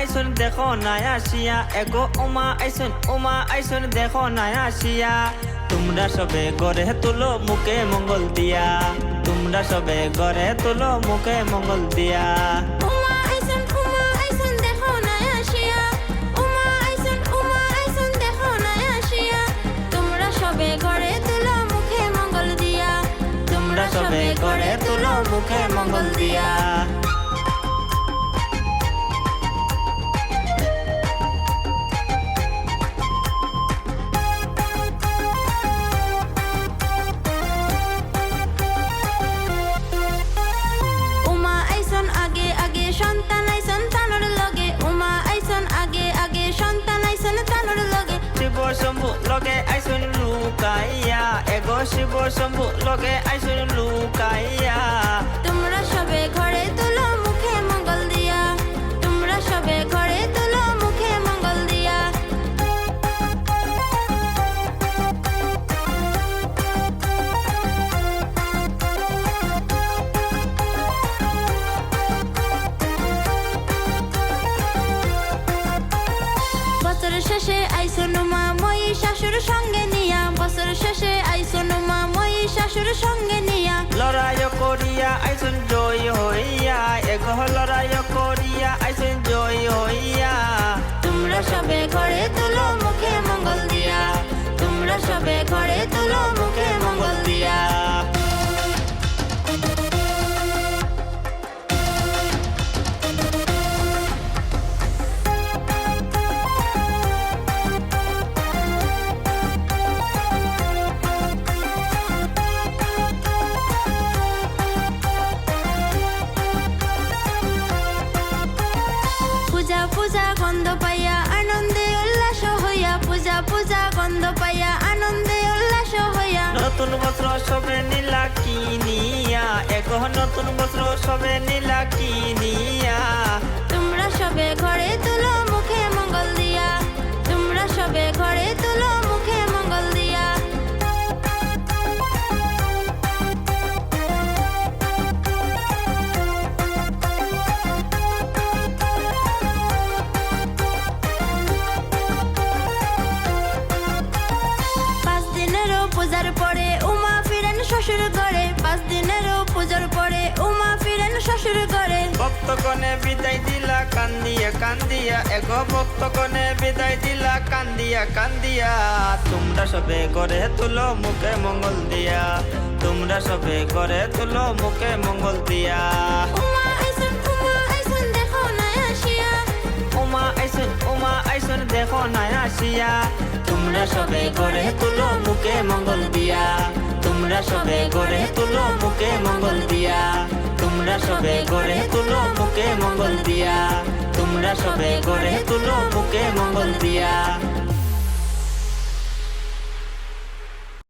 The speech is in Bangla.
আইসন দেখো নাই আসিয়া, এগো উমা আইসন দেখো নাই আসিয়া। তোমরা সবে গড়ে তুলো মুখে মঙ্গল দিয়া, তোমরা সবে গড়ে তুলো মুখে মঙ্গল দিয়া। উমা আইসন দেখো নাই আসিয়া, উমা আইসন দেখো নাই আসিয়া। তোমরা সবে গড়ে তুলো মুখে মঙ্গল দিয়া, তোমরা সবে গড়ে তুলো মুখে মঙ্গল দিয়া। উমা আইসন আগে আগে সন্তান আইসন তানোর লগে, উমা আইসন আগে আগে সন্তান আইসন তানোর লগে। শিব শম্ভু লগে আইসন লুকাইয়া, এগো শিব শম্ভু লগে আইসন লুকাইয়া। তোমরা সবে ঘরে তুলো মুখে মঙ্গল দিয়া, তোমরা সবে ঘরে তুলো মুখে মঙ্গল দিয়া। বছর শেষে আইসন উমা মই শাশুর সঙ্গে নিয়া, বছর শেষে আইসন উমা মই শাশুর সঙ্গে নিয়া। লড়াই করিয়া আইসন জয় হইয়া, এগো লড়াই করিয়া আইসন জয় হইয়া। তোমরা সবে ঘরে তুলো মুখে মঙ্গল দিয়া, তোমরা সবে ঘরে তুলো মুখে মঙ্গল দিয়া। পূজা পূজা গন্ধ পাইয়া আনন্দে উল্লাস হইয়া, পূজা পূজা গন্ধ পাইয়া আনন্দে উল্লাস হইয়া। নতুন বস্ত্র সবে নীলা কিনিয়া, এগো নতুন বস্ত্র সবে নীলা কিনিয়া। তোমরা সবে ঘরে তুলো মুখে মঙ্গল দিয়া, তোমরা সবে ঘরে তুলো মুখে মঙ্গল দিয়া। পাঁচ দিনেরও পূজার পরে উমা ফিরেন শ্বশুর ঘরে, পাঁচ দিনেরও পূজার পরে উমা ফিরেন শ্বশুর ঘরে। ভক্তগণে বিদায় দিলা কান্দিয়া কান্দিয়া, এগো ভক্তগণে বিদায় দিলা কান্দিয়া কান্দিয়া। তোমরা সবে গড়ে তুলো মুখে মঙ্গল দিয়া, তোমরা সবে গড়ে তুলো মুখে মঙ্গল দিয়া। উমা আইসন দেখো নাই আসিয়া, উমা আইসন দেখো নাই আসিয়া। তোমরা সবে গড়ে তুলো মুখে মঙ্গল দিয়া, তোমরা সবে গড়ে তুলো মুখে মঙ্গল দিয়া। তোমরা সবে গড়ে তুলো মুখে মঙ্গল দিয়া, তোমরা সবে গড়ে তুলো মুখে মঙ্গল দিয়া।